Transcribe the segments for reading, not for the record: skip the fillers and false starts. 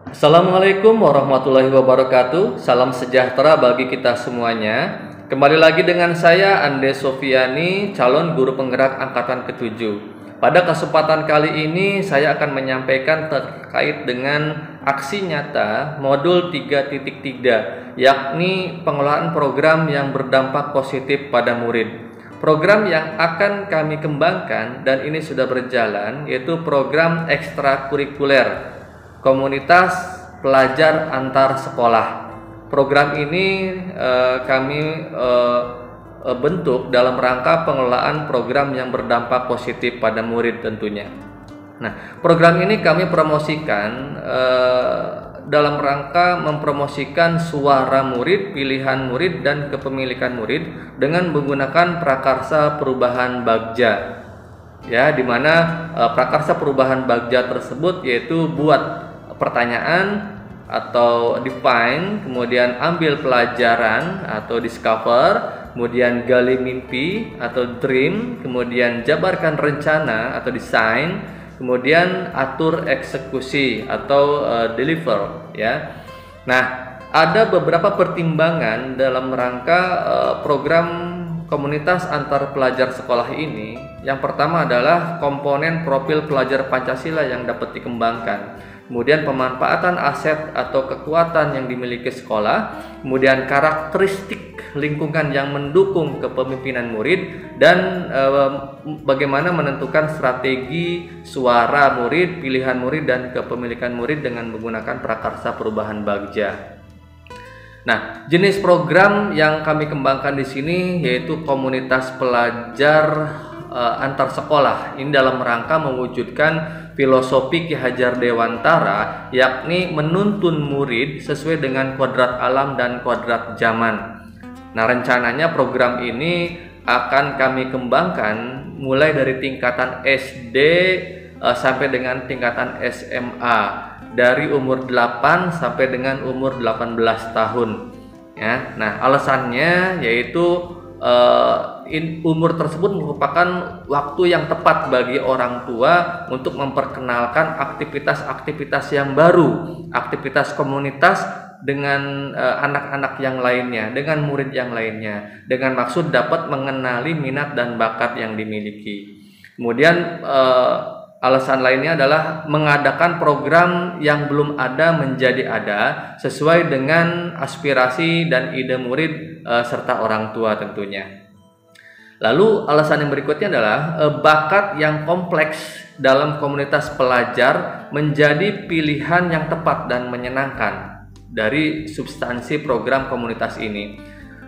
Assalamualaikum warahmatullahi wabarakatuh. Salam sejahtera bagi kita semuanya. Kembali lagi dengan saya Ande Sofiani, calon guru penggerak angkatan ke-7. Pada kesempatan kali ini saya akan menyampaikan terkait dengan aksi nyata modul 3.3, yakni pengelolaan program yang berdampak positif pada murid. Program yang akan kami kembangkan dan ini sudah berjalan yaitu program ekstrakurikuler komunitas pelajar antar sekolah. Program ini kami bentuk dalam rangka pengelolaan program yang berdampak positif pada murid tentunya. Nah, program ini kami promosikan dalam rangka mempromosikan suara murid, pilihan murid, dan kepemilikan murid dengan menggunakan prakarsa perubahan Bagja. Ya, di mana prakarsa perubahan Bagja tersebut yaitu buat pertanyaan atau define, kemudian ambil pelajaran atau discover, kemudian gali mimpi atau dream, kemudian jabarkan rencana atau design, kemudian atur eksekusi atau deliver, ya. Nah, ada beberapa pertimbangan dalam rangka program komunitas antar pelajar sekolah ini. Yang pertama adalah komponen profil pelajar Pancasila yang dapat dikembangkan. Kemudian pemanfaatan aset atau kekuatan yang dimiliki sekolah, kemudian karakteristik lingkungan yang mendukung kepemimpinan murid, dan bagaimana menentukan strategi suara murid, pilihan murid, dan kepemilikan murid dengan menggunakan prakarsa perubahan Bagja. Nah, jenis program yang kami kembangkan di sini yaitu komunitas pelajar antar sekolah. Ini dalam rangka mewujudkan filosofi Ki Hajar Dewantara, yakni menuntun murid sesuai dengan kodrat alam dan kodrat zaman. Nah, rencananya program ini akan kami kembangkan mulai dari tingkatan SD sampai dengan tingkatan SMA, dari umur 8 sampai dengan umur 18 tahun. Ya. Nah, alasannya yaitu umur tersebut merupakan waktu yang tepat bagi orang tua untuk memperkenalkan aktivitas-aktivitas yang baru, aktivitas komunitas dengan anak-anak yang lainnya, dengan murid yang lainnya, dengan maksud dapat mengenali minat dan bakat yang dimiliki. Kemudian alasan lainnya adalah mengadakan program yang belum ada menjadi ada sesuai dengan aspirasi dan ide murid serta orang tua tentunya. Lalu alasan yang berikutnya adalah bakat yang kompleks dalam komunitas pelajar menjadi pilihan yang tepat dan menyenangkan dari substansi program komunitas ini.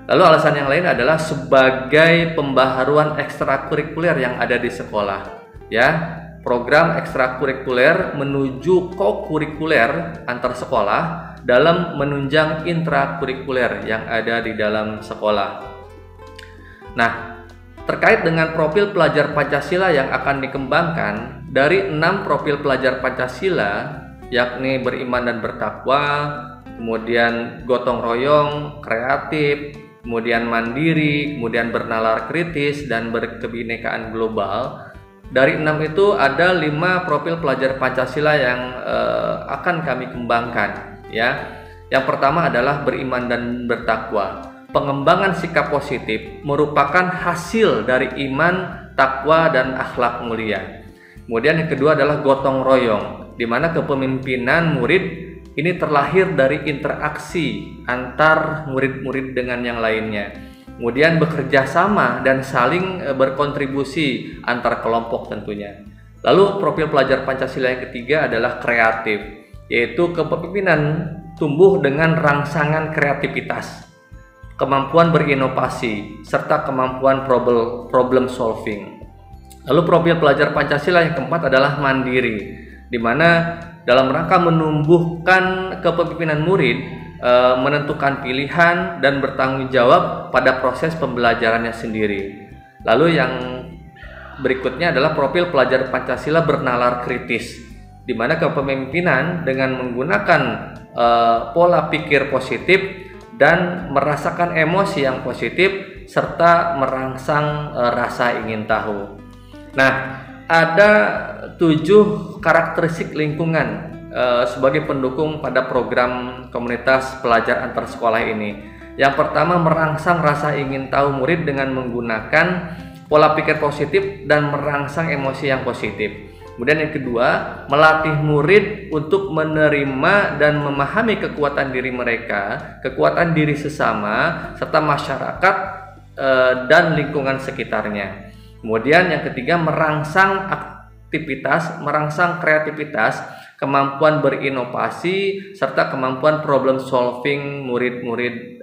Lalu alasan yang lain adalah sebagai pembaharuan ekstrakurikuler yang ada di sekolah, ya. Program ekstrakurikuler menuju kokurikuler antar sekolah dalam menunjang intrakurikuler yang ada di dalam sekolah. Nah, terkait dengan profil pelajar Pancasila yang akan dikembangkan, dari 6 profil pelajar Pancasila, yakni beriman dan bertakwa, kemudian gotong royong, kreatif, kemudian mandiri, kemudian bernalar kritis, dan berkebinekaan global. Dari 6 itu ada 5 profil pelajar Pancasila yang akan kami kembangkan, ya. Yang pertama adalah beriman dan bertakwa. Pengembangan sikap positif merupakan hasil dari iman, takwa, dan akhlak mulia. Kemudian yang kedua adalah gotong royong, di mana kepemimpinan murid ini terlahir dari interaksi antar murid-murid dengan yang lainnya. Kemudian bekerja sama dan saling berkontribusi antar kelompok tentunya. Lalu profil pelajar Pancasila yang ketiga adalah kreatif, yaitu kepemimpinan tumbuh dengan rangsangan kreativitas, kemampuan berinovasi, serta kemampuan problem solving. Lalu profil pelajar Pancasila yang keempat adalah mandiri, di mana dalam rangka menumbuhkan kepemimpinan murid, menentukan pilihan dan bertanggung jawab pada proses pembelajarannya sendiri. Lalu yang berikutnya adalah profil pelajar Pancasila bernalar kritis, di mana kepemimpinan dengan menggunakan pola pikir positif dan merasakan emosi yang positif serta merangsang rasa ingin tahu. Nah, ada 7 karakteristik lingkungan sebagai pendukung pada program komunitas pelajar antar sekolah ini. Yang pertama, merangsang rasa ingin tahu murid dengan menggunakan pola pikir positif dan merangsang emosi yang positif. Kemudian yang kedua, melatih murid untuk menerima dan memahami kekuatan diri mereka, kekuatan diri sesama, serta masyarakat dan lingkungan sekitarnya. Kemudian yang ketiga, merangsang aktivitas, merangsang kreativitas, kemampuan berinovasi, serta kemampuan problem solving murid-murid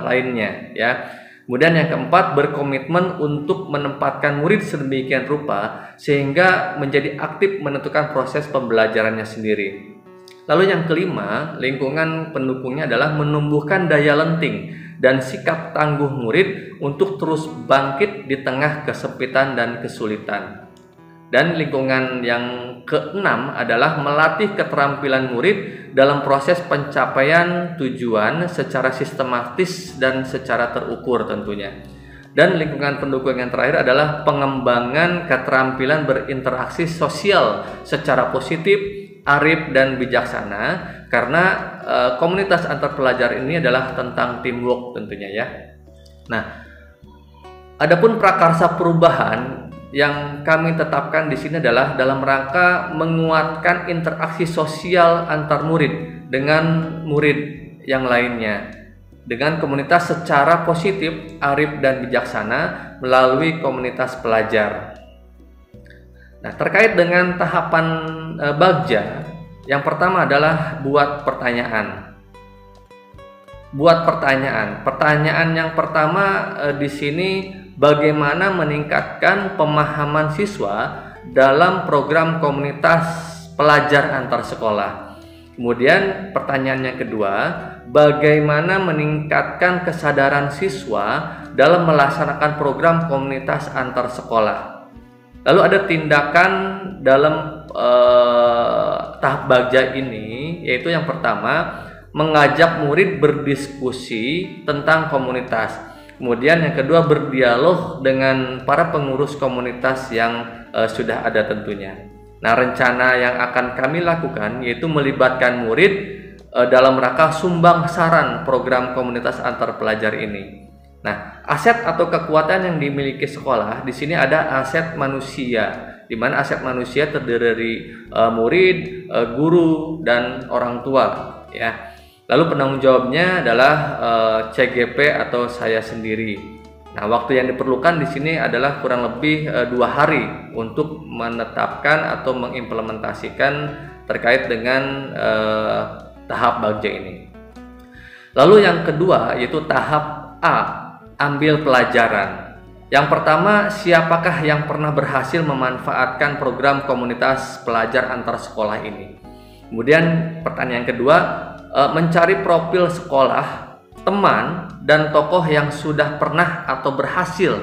lainnya, ya. Kemudian yang keempat, berkomitmen untuk menempatkan murid sedemikian rupa sehingga menjadi aktif menentukan proses pembelajarannya sendiri. Lalu yang kelima, lingkungan pendukungnya adalah menumbuhkan daya lenting dan sikap tangguh murid untuk terus bangkit di tengah kesempitan dan kesulitan. Dan lingkungan yang keenam adalah melatih keterampilan murid dalam proses pencapaian tujuan secara sistematis dan secara terukur tentunya. Dan lingkungan pendukung yang terakhir adalah pengembangan keterampilan berinteraksi sosial secara positif, arif dan bijaksana, karena komunitas antar pelajar ini adalah tentang teamwork tentunya, ya. Nah, adapun prakarsa perubahan yang kami tetapkan di sini adalah dalam rangka menguatkan interaksi sosial antar murid dengan murid yang lainnya dengan komunitas secara positif, arif dan bijaksana melalui komunitas pelajar. Nah, terkait dengan tahapan Bagja, yang pertama adalah buat pertanyaan. Pertanyaan yang pertama di sini, bagaimana meningkatkan pemahaman siswa dalam program komunitas pelajar antar sekolah. Kemudian pertanyaan yang kedua, bagaimana meningkatkan kesadaran siswa dalam melaksanakan program komunitas antar sekolah. Lalu ada tindakan dalam tahap Bagja ini, yaitu yang pertama, mengajak murid berdiskusi tentang komunitas. Kemudian yang kedua, berdialog dengan para pengurus komunitas yang sudah ada tentunya. Nah, rencana yang akan kami lakukan yaitu melibatkan murid dalam rangka sumbang saran program komunitas antar pelajar ini. Nah, aset atau kekuatan yang dimiliki sekolah di sini ada aset manusia, di mana aset manusia terdiri dari murid, guru, dan orang tua, ya. Lalu penanggung jawabnya adalah CGP atau saya sendiri. Nah, waktu yang diperlukan di sini adalah kurang lebih 2 hari untuk menetapkan atau mengimplementasikan terkait dengan tahap Bagja ini. Lalu yang kedua yaitu tahap A, ambil pelajaran. Yang pertama, siapakah yang pernah berhasil memanfaatkan program komunitas pelajar antar sekolah ini? Kemudian pertanyaan kedua, mencari profil sekolah, teman, dan tokoh yang sudah pernah atau berhasil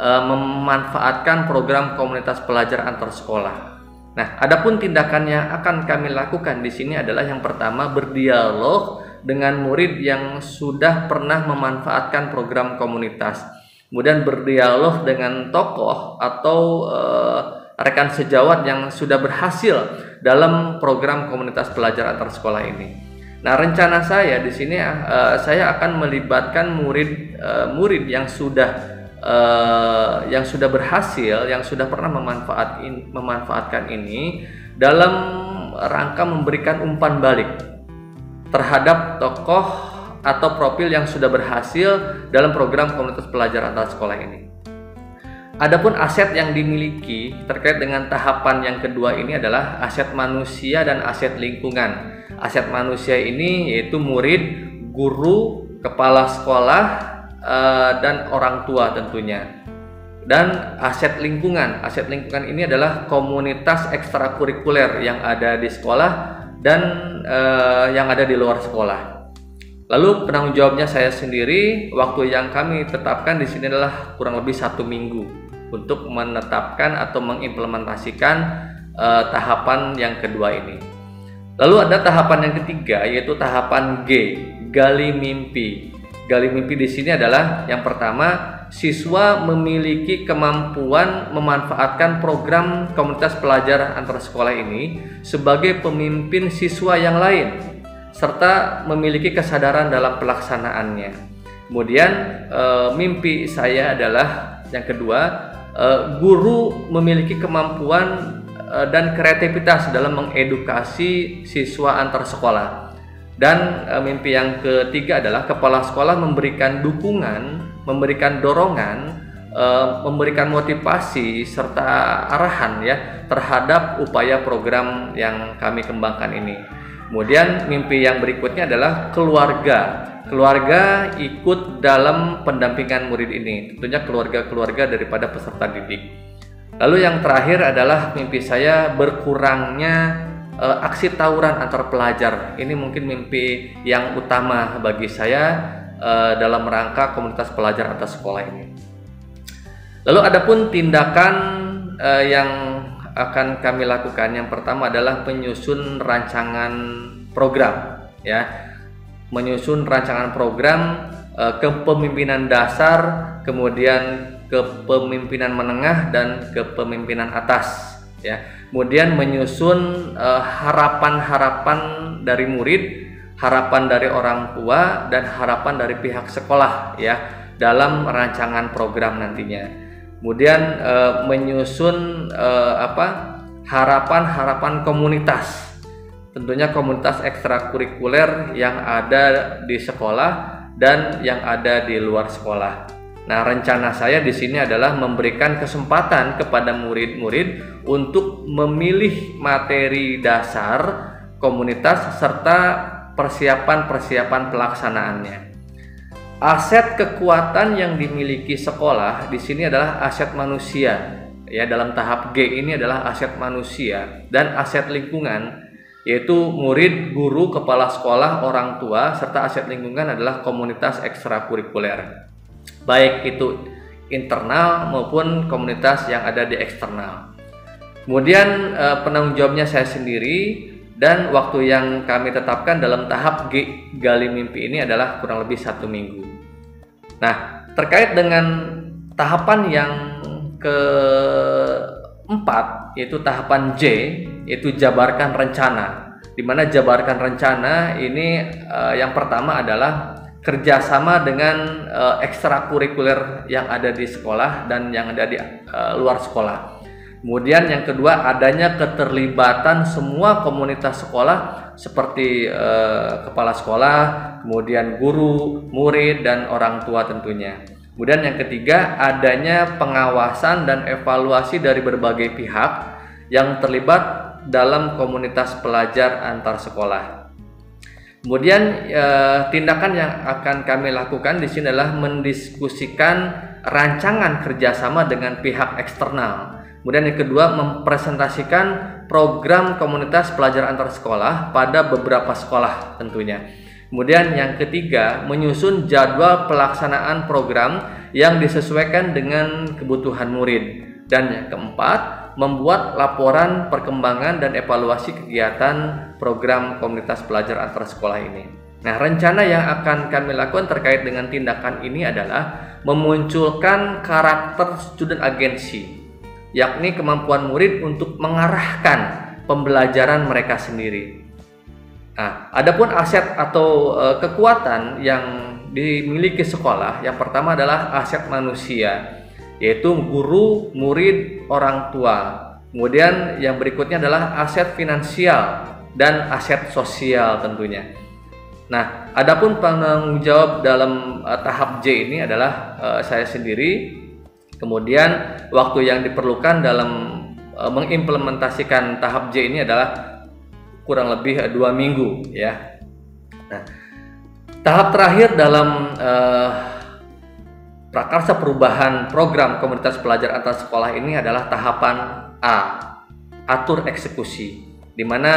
memanfaatkan program komunitas pelajar antar sekolah. Nah, adapun tindakan yang akan kami lakukan di sini adalah yang pertama, berdialog dengan murid yang sudah pernah memanfaatkan program komunitas. Kemudian berdialog dengan tokoh atau rekan sejawat yang sudah berhasil dalam program komunitas pelajar antar sekolah ini. Nah, rencana saya di sini saya akan melibatkan murid yang sudah berhasil, yang sudah pernah memanfaatkan ini dalam rangka memberikan umpan balik terhadap tokoh atau profil yang sudah berhasil dalam program komunitas pelajar antar sekolah ini. Adapun aset yang dimiliki terkait dengan tahapan yang kedua ini adalah aset manusia dan aset lingkungan. Aset manusia ini yaitu murid, guru, kepala sekolah, dan orang tua tentunya. Dan aset lingkungan ini adalah komunitas ekstrakurikuler yang ada di sekolah dan yang ada di luar sekolah. Lalu penanggung jawabnya saya sendiri. Waktu yang kami tetapkan di sini adalah kurang lebih 1 minggu untuk menetapkan atau mengimplementasikan tahapan yang kedua ini. Lalu ada tahapan yang ketiga yaitu tahapan G, gali mimpi. Gali mimpi di sini adalah yang pertama, siswa memiliki kemampuan memanfaatkan program komunitas pelajar antar sekolah ini sebagai pemimpin siswa yang lain, serta memiliki kesadaran dalam pelaksanaannya. Kemudian mimpi saya adalah yang kedua, guru memiliki kemampuan dan kreativitas dalam mengedukasi siswa antar sekolah. Dan mimpi yang ketiga adalah kepala sekolah memberikan dukungan, memberikan dorongan, memberikan motivasi serta arahan ya terhadap upaya program yang kami kembangkan ini. Kemudian mimpi yang berikutnya adalah keluarga ikut dalam pendampingan murid ini, tentunya keluarga daripada peserta didik. Lalu yang terakhir adalah mimpi saya berkurangnya aksi tawuran antar pelajar. Ini mungkin mimpi yang utama bagi saya dalam rangka komunitas pelajar antar sekolah ini. Lalu adapun tindakan yang akan kami lakukan, yang pertama adalah menyusun rancangan program ya. Menyusun rancangan program kepemimpinan dasar, kemudian kepemimpinan menengah dan kepemimpinan atas ya. Kemudian menyusun harapan-harapan dari murid, harapan dari orang tua, dan harapan dari pihak sekolah ya dalam rancangan program nantinya. Kemudian menyusun harapan-harapan komunitas, tentunya komunitas ekstrakurikuler yang ada di sekolah dan yang ada di luar sekolah. Nah, rencana saya di sini adalah memberikan kesempatan kepada murid-murid untuk memilih materi dasar komunitas serta persiapan-persiapan pelaksanaannya. Aset kekuatan yang dimiliki sekolah di sini adalah aset manusia. Ya, dalam tahap G ini adalah aset manusia dan aset lingkungan, yaitu murid, guru, kepala sekolah, orang tua, serta aset lingkungan adalah komunitas ekstrakurikuler, baik itu internal maupun komunitas yang ada di eksternal. Kemudian penanggung jawabnya saya sendiri, dan waktu yang kami tetapkan dalam tahap gali mimpi ini adalah kurang lebih 1 minggu. Nah, terkait dengan tahapan yang keempat, yaitu tahapan J, yaitu jabarkan rencana. Di mana jabarkan rencana ini yang pertama adalah kerjasama dengan ekstrakurikuler yang ada di sekolah dan yang ada di luar sekolah. Kemudian yang kedua, adanya keterlibatan semua komunitas sekolah seperti kepala sekolah, kemudian guru, murid, dan orang tua tentunya. Kemudian yang ketiga, adanya pengawasan dan evaluasi dari berbagai pihak yang terlibat dalam komunitas pelajar antar sekolah. Kemudian tindakan yang akan kami lakukan di sini adalah mendiskusikan rancangan kerjasama dengan pihak eksternal. Kemudian yang kedua, mempresentasikan program komunitas pelajar antar sekolah pada beberapa sekolah tentunya. Kemudian yang ketiga, menyusun jadwal pelaksanaan program yang disesuaikan dengan kebutuhan murid. Dan yang keempat, membuat laporan perkembangan dan evaluasi kegiatan program komunitas pelajar antar sekolah ini. Nah, rencana yang akan kami lakukan terkait dengan tindakan ini adalah memunculkan karakter student agency, yakni kemampuan murid untuk mengarahkan pembelajaran mereka sendiri. Nah, adapun aset atau kekuatan yang dimiliki sekolah, yang pertama adalah aset manusia, yaitu guru, murid, orang tua. Kemudian yang berikutnya adalah aset finansial dan aset sosial tentunya. Nah, adapun penanggung jawab dalam tahap J ini adalah saya sendiri. Kemudian waktu yang diperlukan dalam mengimplementasikan tahap J ini adalah kurang lebih 2 minggu ya. Nah, tahap terakhir dalam prakarsa perubahan program komunitas pelajar antar sekolah ini adalah tahapan A, atur eksekusi. Di mana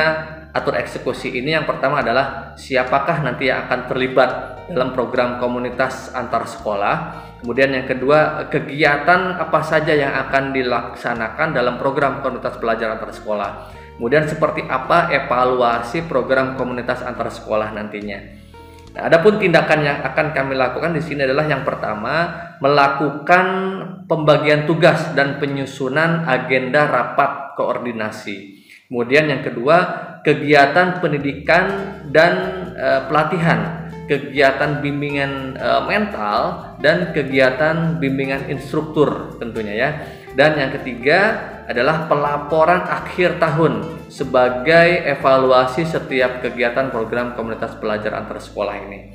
atur eksekusi ini yang pertama adalah siapakah nanti yang akan terlibat dalam program komunitas antar sekolah. Kemudian yang kedua, kegiatan apa saja yang akan dilaksanakan dalam program komunitas pelajar antar sekolah. Kemudian seperti apa evaluasi program komunitas antar sekolah nantinya. Nah, adapun tindakan yang akan kami lakukan di sini adalah yang pertama, melakukan pembagian tugas dan penyusunan agenda rapat koordinasi. Kemudian yang kedua, kegiatan pendidikan dan pelatihan, kegiatan bimbingan mental dan kegiatan bimbingan instruktur tentunya ya. Dan yang ketiga adalah pelaporan akhir tahun sebagai evaluasi setiap kegiatan program komunitas pelajar antar sekolah ini.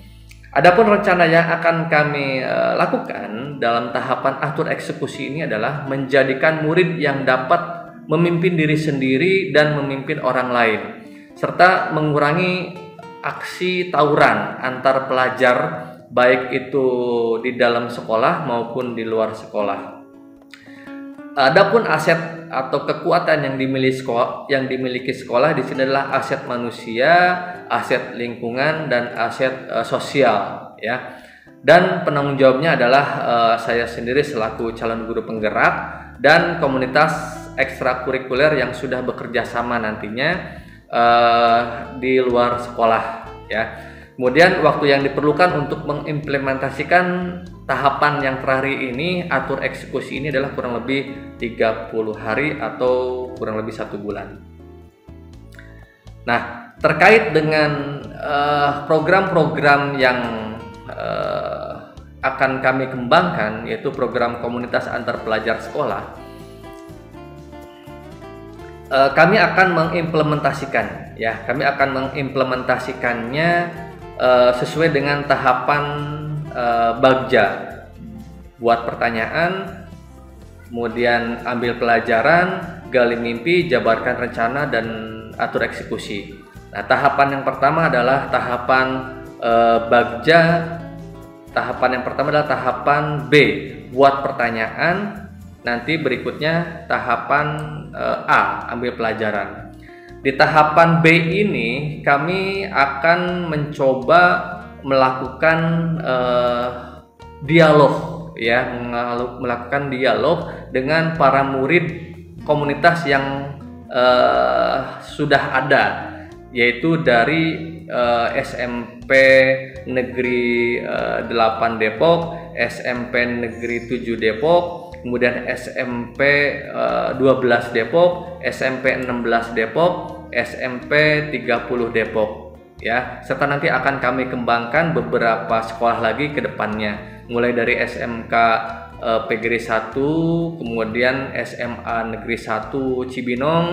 Adapun rencana yang akan kami lakukan dalam tahapan atur eksekusi ini adalah menjadikan murid yang dapat memimpin diri sendiri dan memimpin orang lain, serta mengurangi aksi tawuran antar pelajar baik itu di dalam sekolah maupun di luar sekolah. Adapun aset atau kekuatan yang dimiliki sekolah di sini adalah aset manusia, aset lingkungan dan aset sosial ya. Dan penanggung jawabnya adalah saya sendiri selaku calon guru penggerak dan komunitas ekstrakurikuler yang sudah bekerja sama nantinya di luar sekolah ya. Kemudian waktu yang diperlukan untuk mengimplementasikan tahapan yang terakhir ini, atur eksekusi ini adalah kurang lebih 30 hari atau kurang lebih 1 bulan. Nah, terkait dengan program-program yang akan kami kembangkan, yaitu program komunitas antar pelajar sekolah, kami akan mengimplementasikan ya, kami akan mengimplementasikannya sesuai dengan tahapan bagja, buat pertanyaan, kemudian ambil pelajaran, gali mimpi, jabarkan rencana, dan atur eksekusi. Nah, tahapan yang pertama adalah tahapan bagja. Tahapan yang pertama adalah tahapan B, buat pertanyaan. Nanti berikutnya tahapan A, ambil pelajaran. Di tahapan B ini kami akan mencoba melakukan dialog ya, melakukan dialog dengan para murid komunitas yang sudah ada, yaitu dari SMP Negeri 8 Depok, SMP Negeri 7 Depok, kemudian SMP 12 Depok, SMP 16 Depok, SMP 30 Depok ya, serta nanti akan kami kembangkan beberapa sekolah lagi ke depannya, mulai dari SMK PGRI 1, kemudian SMA Negeri 1 Cibinong,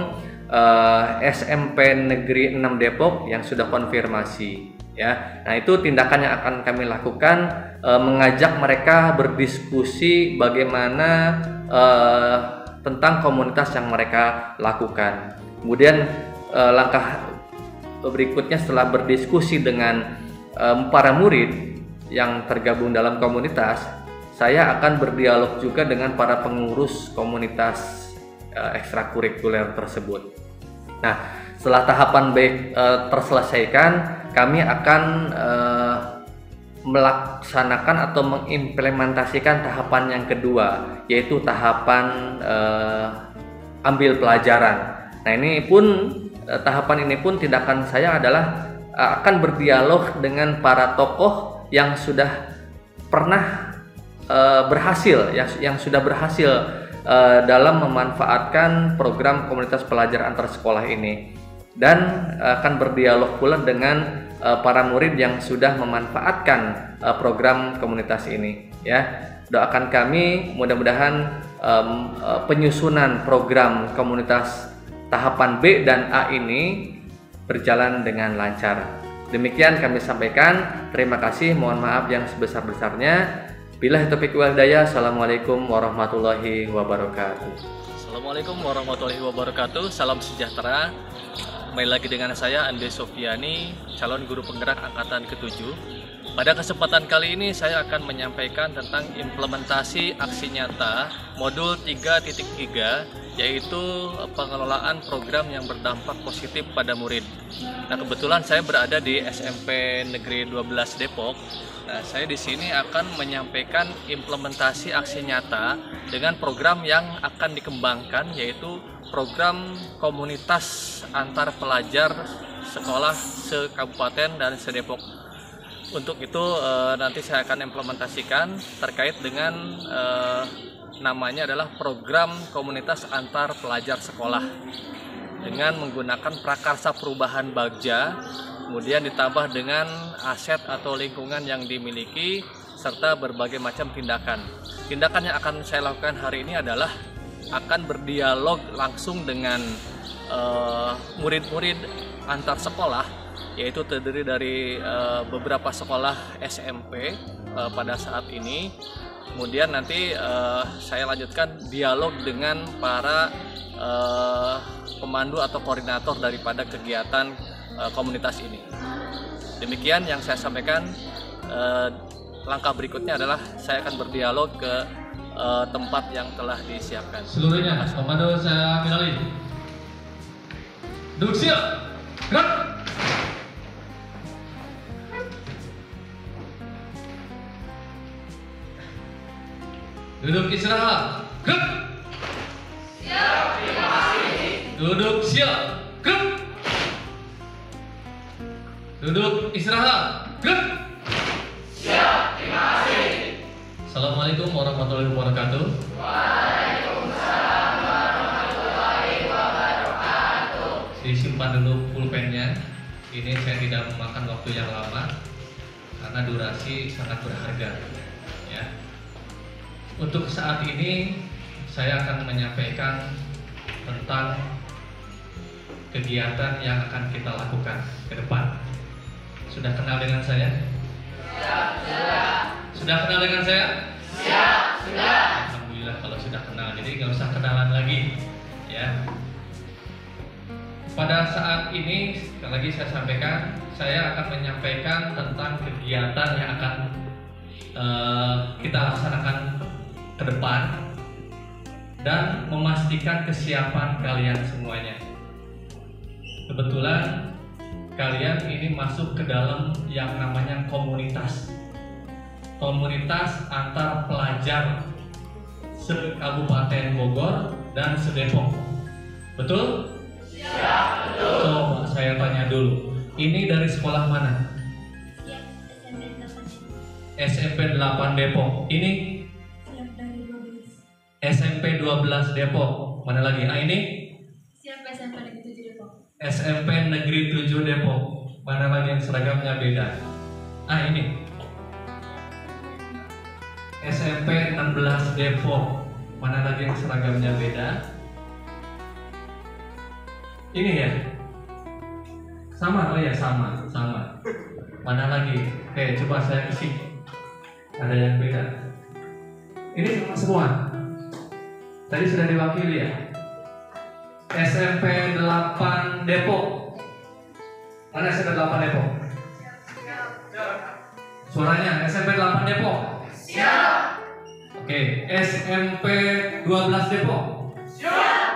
SMP Negeri 6 Depok yang sudah konfirmasi ya. Nah, itu tindakan yang akan kami lakukan, mengajak mereka berdiskusi bagaimana tentang komunitas yang mereka lakukan. Kemudian langkah berikutnya setelah berdiskusi dengan para murid yang tergabung dalam komunitas, saya akan berdialog juga dengan para pengurus komunitas ekstrakurikuler tersebut. Nah, setelah tahapan B terselesaikan, kami akan melaksanakan atau mengimplementasikan tahapan yang kedua, yaitu tahapan ambil pelajaran. Nah, tahapan ini pun tindakan saya adalah akan berdialog dengan para tokoh yang sudah pernah berhasil, yang sudah berhasil dalam memanfaatkan program komunitas pelajar antar sekolah ini, dan akan berdialog pula dengan para murid yang sudah memanfaatkan program komunitas ini ya. Doakan kami mudah-mudahan penyusunan program komunitas tahapan B dan A ini berjalan dengan lancar. Demikian kami sampaikan. Terima kasih, mohon maaf yang sebesar-besarnya. Billahi taufiq wal hidayah. Assalamualaikum warahmatullahi wabarakatuh. Assalamualaikum warahmatullahi wabarakatuh. Salam sejahtera. Kembali lagi dengan saya Ande Sofiani, calon guru penggerak angkatan ke-7. Pada kesempatan kali ini saya akan menyampaikan tentang implementasi aksi nyata modul 3.3, yaitu pengelolaan program yang berdampak positif pada murid. Nah, kebetulan saya berada di SMP Negeri 12 Depok. Nah, saya di sini akan menyampaikan implementasi aksi nyata dengan program yang akan dikembangkan, yaitu program komunitas antar pelajar sekolah se-Kabupaten dan se-Depok. Untuk itu nanti saya akan implementasikan terkait dengan namanya adalah program komunitas antar pelajar sekolah dengan menggunakan prakarsa perubahan Bagja, kemudian ditambah dengan aset atau lingkungan yang dimiliki serta berbagai macam tindakan. Tindakan yang akan saya lakukan hari ini adalah akan berdialog langsung dengan murid-murid antar sekolah, yaitu terdiri dari beberapa sekolah SMP pada saat ini. Kemudian nanti saya lanjutkan dialog dengan para pemandu atau koordinator daripada kegiatan komunitas ini. Demikian yang saya sampaikan. Langkah berikutnya adalah saya akan berdialog ke tempat yang telah disiapkan. Seluruhnya, komando saya ambil alih. Duduk siap, gerak. Duduk istirahat, gerak. Siap, terima kasih. Duduk siap, gerak. Duduk istirahat, gerak. Siap, terima kasih. Assalamualaikum warahmatullahi wabarakatuh. Waalaikumsalam warahmatullahi wabarakatuh. Disimpan dulu pulpennya. Ini saya tidak memakan waktu yang lama karena durasi sangat berharga. Ya. Untuk saat ini saya akan menyampaikan tentang kegiatan yang akan kita lakukan ke depan. Sudah kenal dengan saya? Sudah. Sudah kenal dengan saya? Siap, sudah. Alhamdulillah kalau sudah kenal, jadi nggak usah kenalan lagi, ya. Pada saat ini, sekali lagi saya sampaikan, saya akan menyampaikan tentang kegiatan yang akan kita laksanakan ke depan dan memastikan kesiapan kalian semuanya. Kebetulan kalian ini masuk ke dalam yang namanya komunitas antar pelajar se-Kabupaten Bogor dan se-Depok. Betul? Ya, betul. Coba saya tanya dulu, ini dari sekolah mana? Ya, SMP 8 Depok. Ini? SMP 12 Depok. Mana lagi? Ah, ini? Siap, SMP Negeri 7 Depok. SMP Negeri 7 Depok. Mana lagi yang seragamnya beda? Ah, ini? SMP 16 Depok. Mana lagi yang seragamnya beda? Ini ya? Sama? Oh ya, sama. Mana lagi? Oke, coba saya isi. Ada yang beda. Ini sama semua. Tadi sudah diwakili ya. SMP 8 Depok. Mana SMP 8 Depok? Suaranya SMP 8 Depok. Siap. Oke, SMP 12 Depok. Siap.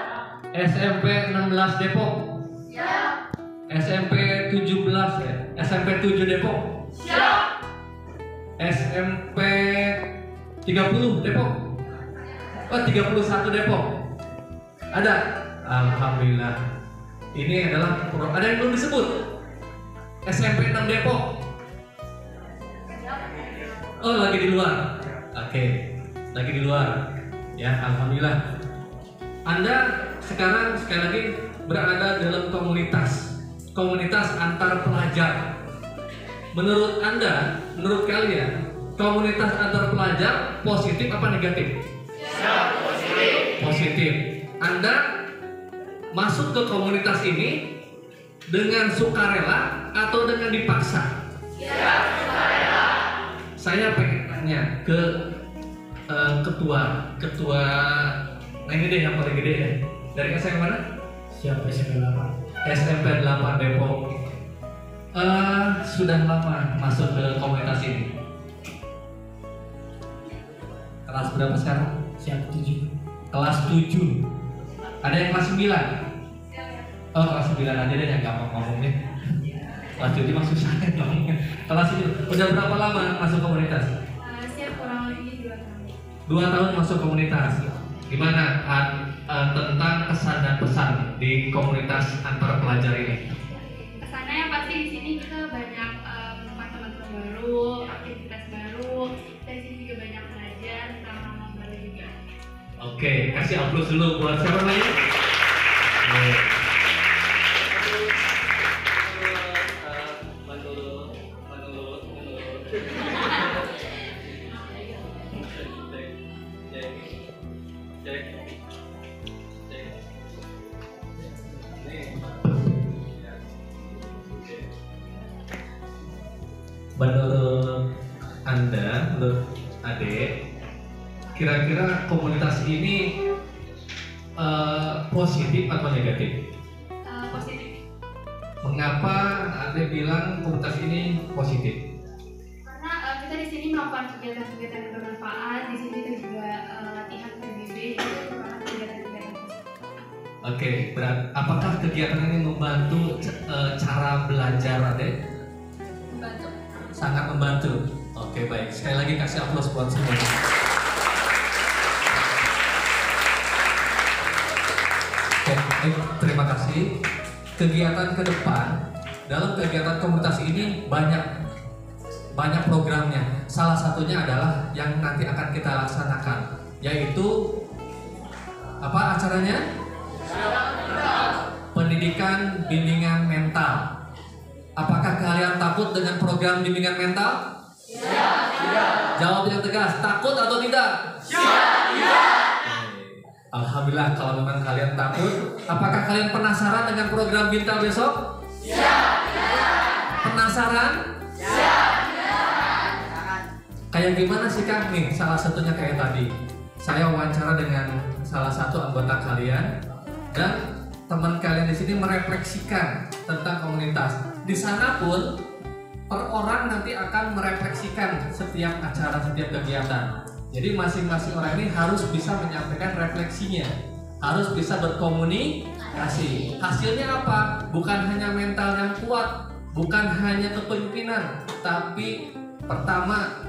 SMP 16 Depok. Siap. SMP 17 ya. SMP 7 Depok. Siap. SMP 30 Depok. Oh, 31 Depok. Ada? Alhamdulillah. Ini adalah ada yang belum disebut. SMP 6 Depok. Oh, lagi di luar. Oke, lagi di luar. Ya, alhamdulillah. Anda sekarang sekali lagi berada dalam komunitas antar pelajar. Menurut Anda, menurut kalian, komunitas antar pelajar positif apa negatif? Positif. Anda masuk ke komunitas ini dengan sukarela atau dengan dipaksa? Sukarela. Saya pengen tanya ke ketua. Nah ini deh yang paling gede ya. Dari SMP mana? Siapa? SMP 8. SMP 8 Depok. Sudah lama masuk ke komunitas ini. Kelas berapa sekarang? Siap 7. Kelas 7. Ada yang kelas 9? Oh, kelas 9 aja deh yang gampang ngomongnya. Kelas 7 mah susah dong. Kelas 7. Udah berapa lama masuk komunitas? Siap kurang lebih 2 tahun. 2 tahun masuk komunitas. Gimana tentang kesan dan pesan di komunitas antar pelajar ini? Kesannya yang pasti di sini kita banyak teman-teman baru, aktivitas baru. Dari sini juga banyak belajar tentang hal baru juga. Oke, kasih aplaus dulu buat siapa namanya? Menurut Anda, menurut Ade, kira-kira komunitas ini positif atau negatif? Positif. Mengapa Ade bilang komunitas ini positif? Karena kita di sini melakukan kegiatan-kegiatan yang bermanfaat. Di sini kita juga latihan PBB, itu merupakan kegiatan-kegiatan positif. Oke, apakah kegiatan ini membantu cara belajar Ade? Membantu. Sangat membantu. Oke, baik. Sekali lagi kasih aplaus buat semuanya. Oke, terima kasih. Kegiatan ke depan dalam kegiatan komunitas ini banyak programnya. Salah satunya adalah yang nanti akan kita laksanakan, yaitu apa acaranya? Pendidikan bimbingan mental. Apakah kalian takut dengan program bimbingan mental? Ya. Jawab yang tegas, takut atau tidak? Ya. Alhamdulillah kalau memang kalian takut. Apakah kalian penasaran dengan program Bintal besok? Ya. Penasaran? Ya. Kayak gimana sih Kang nih? Salah satunya kayak tadi. Saya wawancara dengan salah satu anggota kalian dan teman kalian di sini merefleksikan tentang komunitas. Di sana pun per orang nanti akan merefleksikan setiap acara, setiap kegiatan. Jadi masing-masing orang ini harus bisa menyampaikan refleksinya, harus bisa berkomunikasi. Hasilnya apa? Bukan hanya mental yang kuat, bukan hanya kepemimpinan, tapi pertama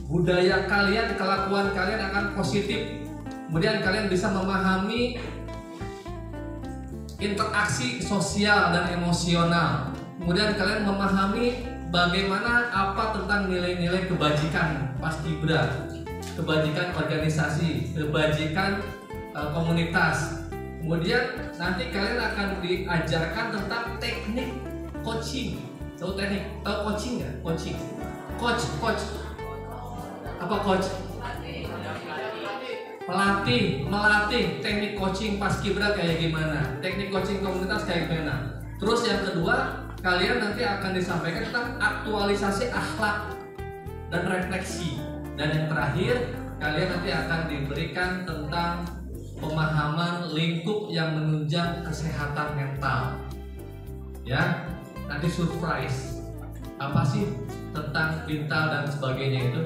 budaya kalian, kelakuan kalian akan positif. Kemudian kalian bisa memahami interaksi sosial dan emosional. Kemudian kalian memahami bagaimana apa tentang nilai-nilai kebajikan paskibra, kebajikan organisasi, kebajikan komunitas. Kemudian nanti kalian akan diajarkan tentang teknik coaching. Tahu teknik? Tahu coaching nggak? Coaching. Coach. Apa coach? Melatih teknik coaching paskibra kayak gimana, teknik coaching komunitas kayak gimana. Terus yang kedua, kalian nanti akan disampaikan tentang aktualisasi akhlak dan refleksi. Dan yang terakhir, kalian nanti akan diberikan tentang pemahaman lingkup yang menunjang kesehatan mental. Ya, nanti surprise. Apa sih tentang Bintal dan sebagainya itu?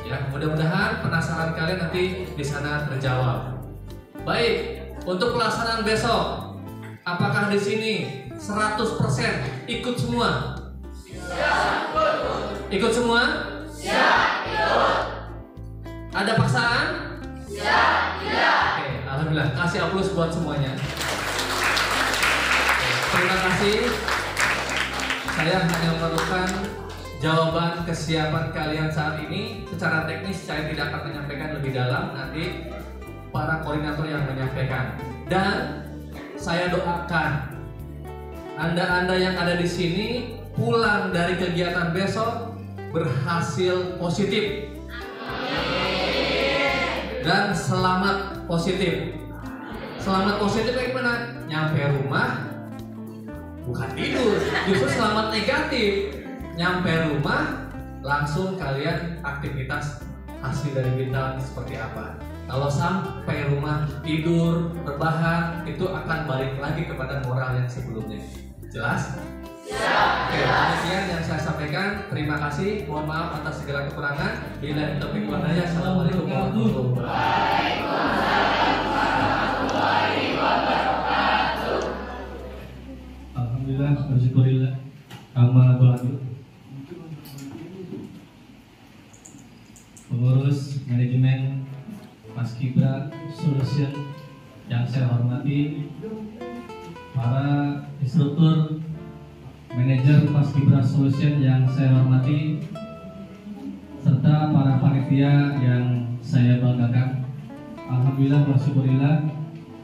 Ya, mudah-mudahan penasaran kalian nanti di sana terjawab. Baik, untuk pelaksanaan besok, apakah di sini 100% ikut semua? Ya, ikut semua? Ya, ikut. Ada paksaan? Ya, tidak. Oke, alhamdulillah. Kasih aplaus buat semuanya. Terima kasih. Saya hanya memerlukan jawaban kesiapan kalian saat ini. Secara teknis saya tidak akan menyampaikan lebih dalam, nanti para koordinator yang menyampaikan. Dan saya doakan Anda-anda yang ada di sini pulang dari kegiatan besok berhasil positif. Dan selamat positif. Selamat positif kayak gimana? Nyampe rumah bukan tidur, justru selamat negatif. Nyampe rumah langsung kalian aktivitas hasil dari Bintal seperti apa. Kalau sampai rumah tidur, berbahan, itu akan balik lagi kepada moral yang sebelumnya. Jelas? Ya. Oke, demikian yang saya sampaikan. Terima kasih. Mohon maaf atas segala kekurangan. Bila taufiq wal hidayah. Assalamualaikum warahmatullahi wabarakatuh. Alhamdulillah, bersyukurillah. Amal berlanjut. Pengurus manajemen Paskibra Solution yang saya hormati, para instruktur manajemen manajer Paskibra Solution yang saya hormati, serta para panitia yang saya banggakan. Alhamdulillah, bersyukurillah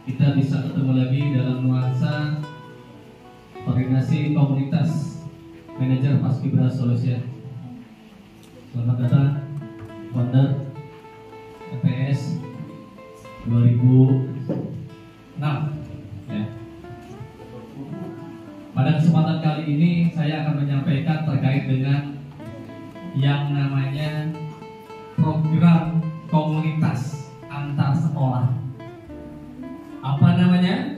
kita bisa ketemu lagi dalam nuansa koordinasi komunitas manajer Paskibra Solution. Selamat datang Wonder EPS 2006 ya. Pada kesempatan kali ini saya akan menyampaikan terkait dengan yang namanya program komunitas antar sekolah. Apa namanya?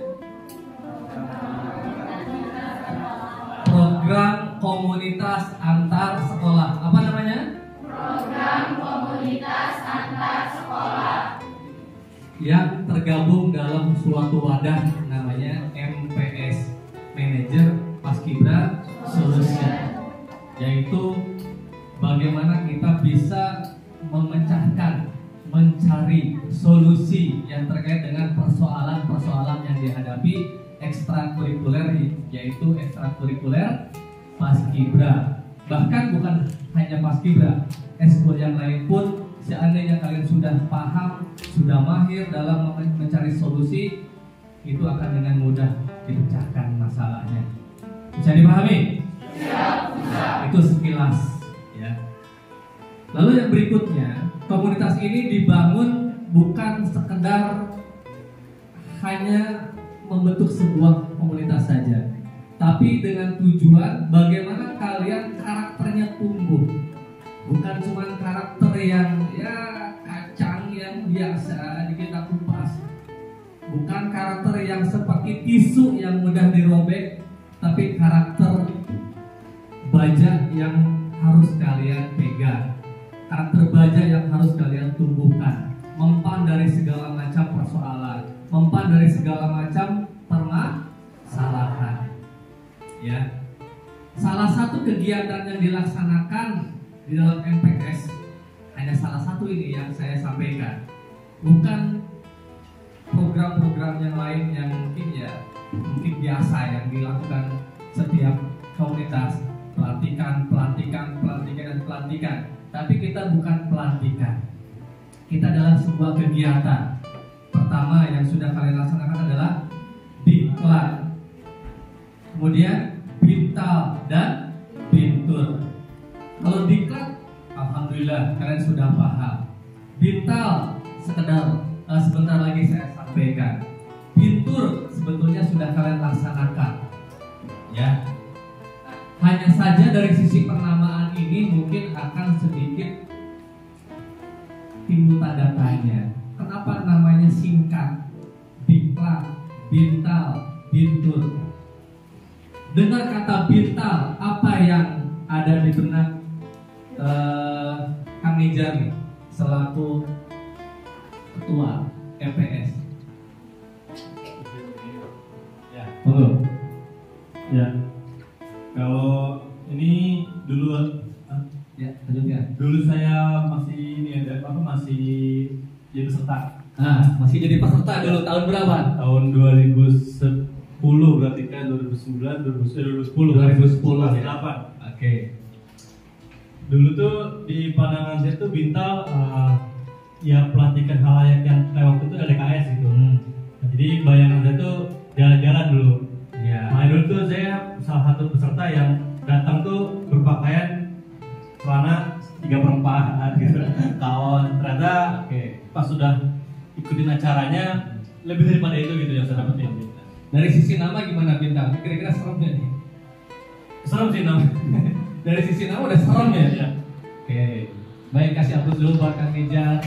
Program komunitas antar sekolah. Apa namanya? Program komunitas antar sekolah Yang tergabung dalam suatu wadah namanya MPS, Manajer Paskibra Solution, yaitu bagaimana kita bisa memecahkan, mencari solusi yang terkait dengan persoalan-persoalan yang dihadapi ekstrakurikuler, yaitu ekstrakurikuler Paskibra. Bahkan bukan hanya Paskibra, eskul yang lain pun, seandainya kalian sudah paham, sudah mahir dalam mencari solusi, itu akan dengan mudah dipecahkan masalahnya. Bisa dipahami? Ya. Itu sekilas ya. Lalu yang berikutnya, komunitas ini dibangun bukan sekedar hanya membentuk sebuah komunitas saja, tapi dengan tujuan bagaimana kalian karakternya tumbuh. Bukan cuma karakter yang ya kacang yang biasa kita kupas, bukan karakter yang seperti tisu yang mudah dirobek, tapi karakter baja yang harus kalian pegang, karakter baja yang harus kalian tumbuhkan, mempan dari segala macam persoalan, mempan dari segala macam permasalahan. Ya, salah satu kegiatan yang dilaksanakan di dalam MPS hanya salah satu ini yang saya sampaikan, bukan program-program yang lain yang mungkin biasa yang dilakukan setiap komunitas, pelantikan, tapi kita bukan pelantikan, kita dalam sebuah kegiatan. Pertama yang sudah kalian laksanakan adalah diklat, kemudian bintal dan bintur. Kalau diklat, alhamdulillah kalian sudah paham. Bintal sebentar lagi saya sampaikan. Bintur sebetulnya sudah kalian laksanakan. Ya. Hanya saja dari sisi penamaan ini mungkin akan sedikit timbul tanda tanya. Kenapa namanya singkat? Diklat, bintal, bintur. Dengar kata bintal, apa yang ada di benak Kang Nizar nih, selaku ketua MPS? Ya, Monggo. ya. Kalau ini dulu Ya, lanjut ya. dulu saya masih masih jadi peserta Masih jadi peserta dulu tahun berapa? tahun 2010, berarti kan 2009, 2010. 2010 masih ya. 8. Oke. Dulu tuh di pandangan saya tuh Bintal ya pelantikan halayak yang kayak waktu itu LDKS gitu. Nah, jadi bayangan saya tuh jalan-jalan dulu. Ya. Nah, dulu tuh saya salah satu peserta yang datang tuh berpakaian celana 3/4 gitu, kaos. Ternyata pas sudah ikutin acaranya lebih daripada itu gitu yang saya dapetin. Dari sisi nama gimana Bintang? Kira-kira serem gak nih? Serem sih namanya. Dari sisi nama udah serem ya? Iya. Oke. Baik, kasih aplaus dulu buat Kang Nizar.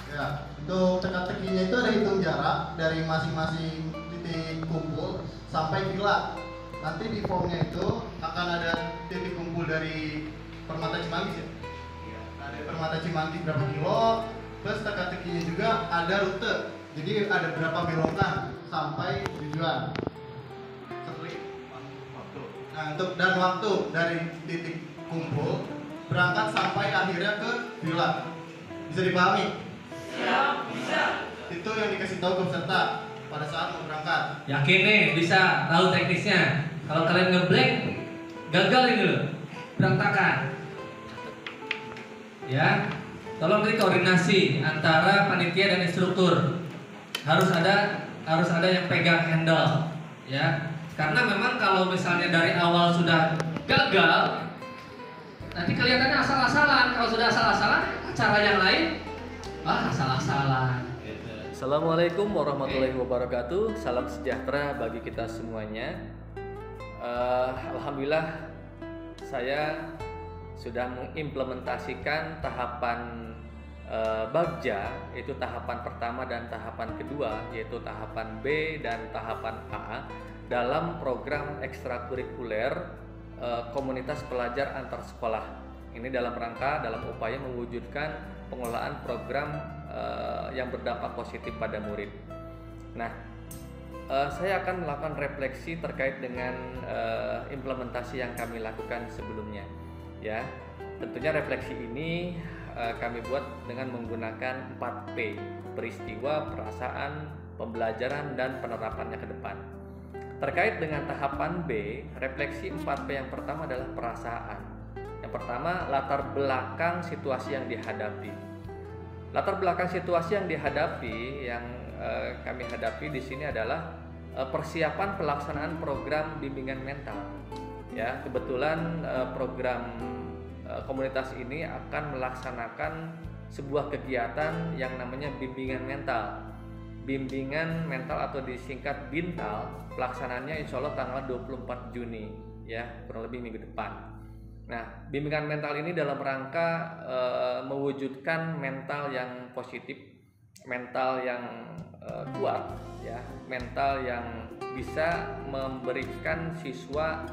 Ya, untuk teka-tekinya itu ada hitung jarak dari masing-masing titik kumpul sampai villa. Nanti di formnya itu akan ada titik kumpul dari Permata Cimanggis ya. Nah, dari Permata Cimanggis berapa kilo, plus teka-tekinya juga ada rute. Jadi ada berapa belokan sampai tujuan. Nah, untuk dan waktu dari titik kumpul berangkat sampai akhirnya ke villa. Bisa dipahami? Siap, bisa. Itu yang dikasih tahu ke peserta pada saat mau berangkat. Yakin nih bisa tahu teknisnya? Kalau kalian ngeblank, gagal ini loh, berantakan. Ya, tolong beri koordinasi antara panitia dan instruktur. Harus ada yang pegang handle, ya. Karena memang kalau misalnya dari awal sudah gagal, nanti kelihatannya asal-asalan. Kalau sudah asal-asalan, cara yang lain asal-asalan. Assalamualaikum warahmatullahi wabarakatuh. Salam sejahtera bagi kita semuanya. Alhamdulillah saya sudah mengimplementasikan tahapan Bagja, itu tahapan pertama dan tahapan kedua, yaitu tahapan B dan tahapan A dalam program ekstrakurikuler komunitas pelajar antar sekolah. Ini dalam upaya mewujudkan pengelolaan program yang berdampak positif pada murid. Nah, saya akan melakukan refleksi terkait dengan implementasi yang kami lakukan sebelumnya. Ya, tentunya refleksi ini kami buat dengan menggunakan 4P: peristiwa, perasaan, pembelajaran, dan penerapannya ke depan. Terkait dengan tahapan B, refleksi 4P yang pertama adalah perasaan. Yang pertama, latar belakang situasi yang dihadapi. Latar belakang situasi yang dihadapi, yang kami hadapi di sini adalah persiapan pelaksanaan program bimbingan mental. Ya, kebetulan program komunitas ini akan melaksanakan sebuah kegiatan yang namanya bimbingan mental. Bimbingan mental atau disingkat BINTAL, pelaksanaannya insya Allah tanggal 24 Juni, ya, kurang lebih minggu depan. Nah, bimbingan mental ini dalam rangka mewujudkan mental yang positif, mental yang kuat, ya, mental yang bisa memberikan siswa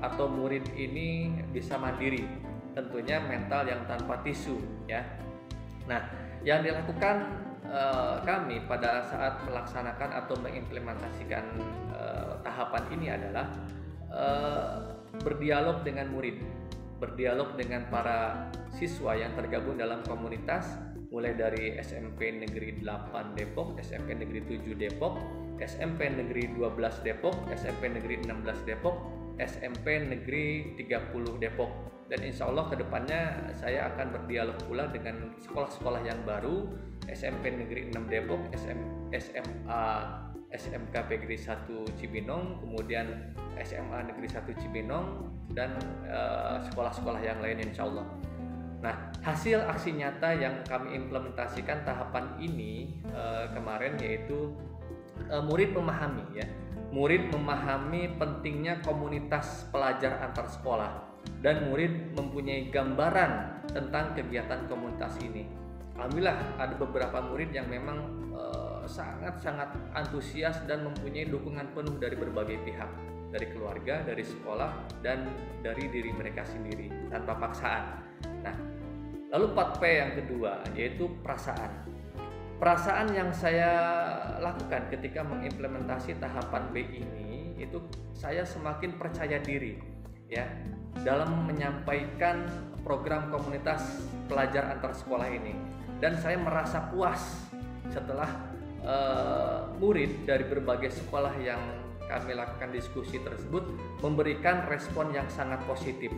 atau murid ini bisa mandiri, tentunya mental yang tanpa tisu, ya. Nah, yang dilakukan kami pada saat melaksanakan atau mengimplementasikan tahapan ini adalah berdialog dengan murid, berdialog dengan para siswa yang tergabung dalam komunitas, mulai dari SMP Negeri 8 Depok, SMP Negeri 7 Depok, SMP Negeri 12 Depok, SMP Negeri 16 Depok, SMP Negeri 30 Depok. Dan insya Allah kedepannya saya akan berdialog pula dengan sekolah-sekolah yang baru, SMP Negeri 6 Depok, SMA SMK Negeri 1 Cibinong, kemudian SMA Negeri 1 Cibinong, dan sekolah-sekolah yang lain insya Allah. Nah, hasil aksi nyata yang kami implementasikan tahapan ini kemarin yaitu murid memahami, ya, murid memahami pentingnya komunitas pelajar antar sekolah, dan murid mempunyai gambaran tentang kegiatan komunitas ini. Alhamdulillah ada beberapa murid yang memang sangat-sangat antusias dan mempunyai dukungan penuh dari berbagai pihak, dari keluarga, dari sekolah, dan dari diri mereka sendiri tanpa paksaan. Nah, lalu 4P yang kedua yaitu perasaan. Perasaan yang saya lakukan ketika mengimplementasi tahapan B ini, itu saya semakin percaya diri, ya, dalam menyampaikan program komunitas pelajar antar sekolah ini, dan saya merasa puas setelah murid dari berbagai sekolah yang kami lakukan diskusi tersebut memberikan respon yang sangat positif,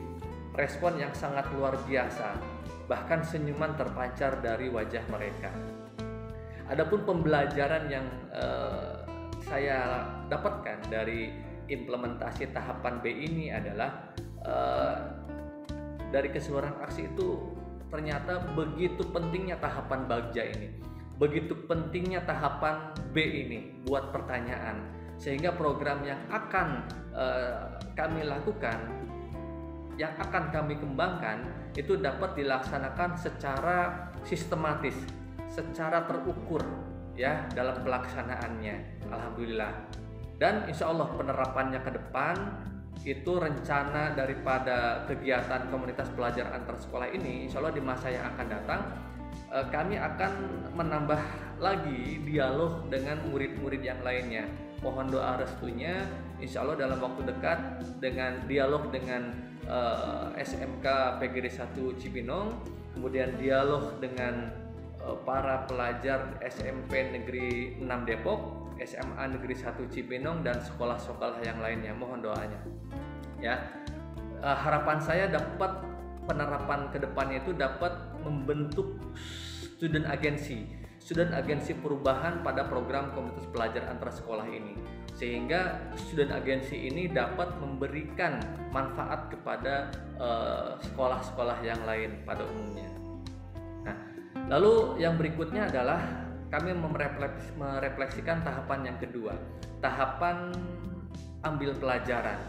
respon yang sangat luar biasa, bahkan senyuman terpancar dari wajah mereka. Adapun pembelajaran yang saya dapatkan dari implementasi tahapan B ini adalah dari keseluruhan aksi itu ternyata begitu pentingnya tahapan Bagja ini, begitu pentingnya tahapan B ini buat pertanyaan, sehingga program yang akan kami lakukan, yang akan kami kembangkan itu dapat dilaksanakan secara sistematis, secara terukur, ya, dalam pelaksanaannya. Alhamdulillah. Dan insya Allah penerapannya ke depan itu rencana daripada kegiatan komunitas pelajar antar sekolah ini, insya Allah di masa yang akan datang kami akan menambah lagi dialog dengan murid-murid yang lainnya. Mohon doa restunya, insya Allah dalam waktu dekat dengan dialog dengan SMK PGRI 1 Cibinong, kemudian dialog dengan para pelajar SMP Negeri 6 Depok, SMA Negeri 1 Cibinong dan sekolah-sekolah yang lainnya. Mohon doanya. Ya, harapan saya dapat penerapan kedepannya itu dapat membentuk student agensi perubahan pada program komunitas pelajar antar sekolah ini, sehingga student agensi ini dapat memberikan manfaat kepada sekolah-sekolah yang lain pada umumnya. Nah, lalu yang berikutnya adalah kami merefleksikan tahapan yang kedua, tahapan ambil pelajaran.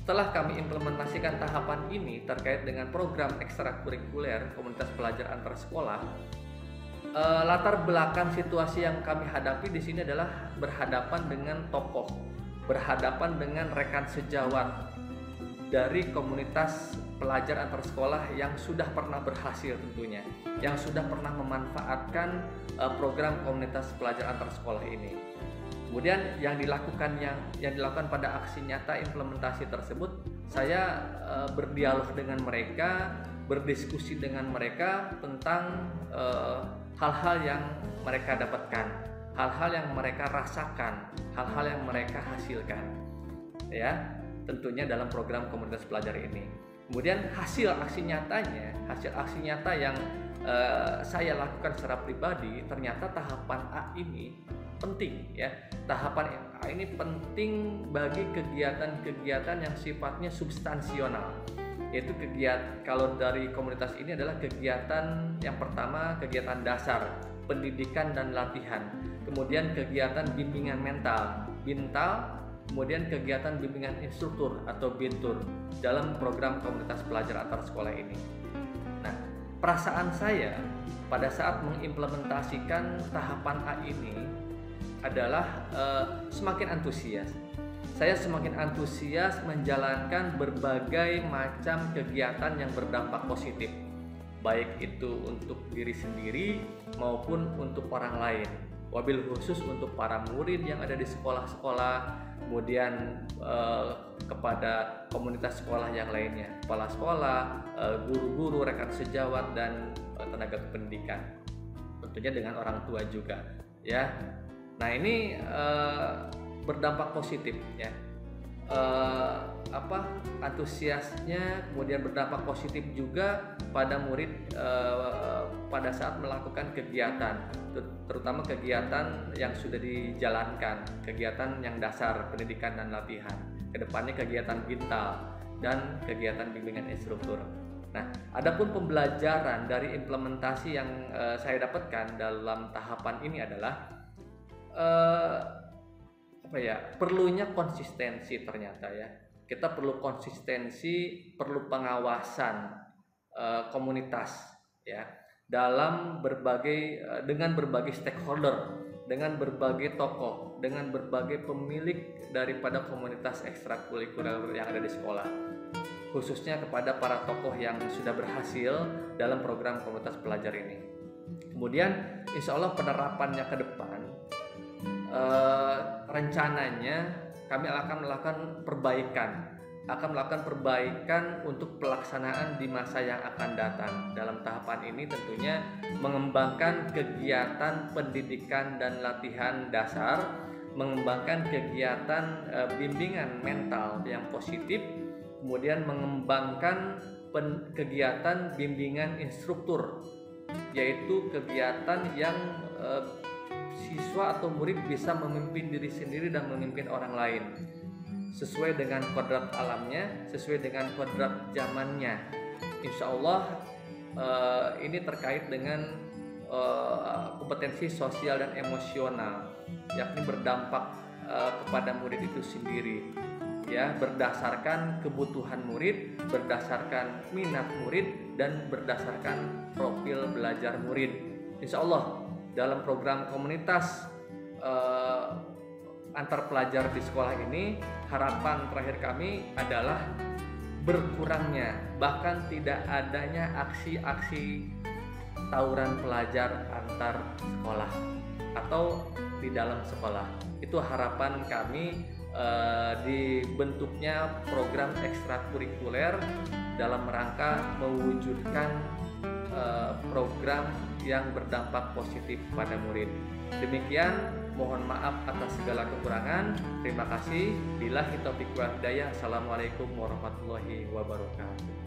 Setelah kami implementasikan tahapan ini terkait dengan program ekstrakurikuler komunitas pelajar antar sekolah, latar belakang situasi yang kami hadapi di sini adalah berhadapan dengan tokoh, berhadapan dengan rekan sejawat dari komunitas pelajar antar sekolah yang sudah pernah berhasil tentunya, yang sudah pernah memanfaatkan program komunitas pelajar antar sekolah ini. Kemudian yang dilakukan pada aksi nyata implementasi tersebut, saya berdialog dengan mereka, berdiskusi dengan mereka tentang hal-hal yang mereka dapatkan, hal-hal yang mereka rasakan, hal-hal yang mereka hasilkan, ya, tentunya dalam program komunitas pelajar ini. Kemudian hasil aksi nyata yang saya lakukan secara pribadi, ternyata tahapan A ini penting, ya. Tahapan A ini penting bagi kegiatan-kegiatan yang sifatnya substansional. Yaitu kegiatan, kalau dari komunitas ini adalah kegiatan yang pertama, kegiatan dasar, pendidikan dan latihan. Kemudian kegiatan bimbingan mental, BINTAL, kemudian kegiatan bimbingan instruktur atau BINTUR dalam program komunitas pelajar antar sekolah ini. Nah, perasaan saya pada saat mengimplementasikan tahapan A ini adalah semakin antusias. Saya semakin antusias menjalankan berbagai macam kegiatan yang berdampak positif, baik itu untuk diri sendiri maupun untuk orang lain. Wabil khusus untuk para murid yang ada di sekolah-sekolah, kemudian kepada komunitas sekolah yang lainnya, kepala sekolah, guru-guru, rekan sejawat, dan tenaga kependidikan. Tentunya dengan orang tua juga, ya. Nah, ini berdampak positif, ya. Antusiasnya kemudian berdampak positif juga pada murid pada saat melakukan kegiatan, terutama kegiatan yang sudah dijalankan, kegiatan yang dasar, pendidikan dan latihan. Kedepannya kegiatan BINTAL dan kegiatan bimbingan instruktur. Nah, adapun pembelajaran dari implementasi yang saya dapatkan dalam tahapan ini adalah perlunya konsistensi. Ternyata, ya, kita perlu konsistensi, perlu pengawasan komunitas, ya, dalam dengan berbagai stakeholder, dengan berbagai tokoh, dengan berbagai pemilik daripada komunitas ekstrakurikuler yang ada di sekolah, khususnya kepada para tokoh yang sudah berhasil dalam program komunitas pelajar ini. Kemudian insya Allah penerapannya ke depan, rencananya kami akan melakukan perbaikan untuk pelaksanaan di masa yang akan datang. Dalam tahapan ini tentunya mengembangkan kegiatan pendidikan dan latihan dasar, mengembangkan kegiatan bimbingan mental yang positif, kemudian mengembangkan kegiatan bimbingan instruktur, yaitu kegiatan yang siswa atau murid bisa memimpin diri sendiri dan memimpin orang lain sesuai dengan kodrat alamnya, sesuai dengan kodrat zamannya. Insya Allah ini terkait dengan kompetensi sosial dan emosional, yakni berdampak kepada murid itu sendiri, ya, berdasarkan kebutuhan murid, berdasarkan minat murid, dan berdasarkan profil belajar murid. Insya Allah dalam program komunitas antar pelajar di sekolah ini, harapan terakhir kami adalah berkurangnya, bahkan tidak adanya aksi-aksi tawuran pelajar antar sekolah atau di dalam sekolah. Itu harapan kami dibentuknya program ekstrakurikuler dalam rangka mewujudkan program yang berdampak positif pada murid. Demikian Mohon maaf atas segala kekurangan. Terima kasih. Billahi taufiq wal hidayah. Assalamualaikum warahmatullahi wabarakatuh.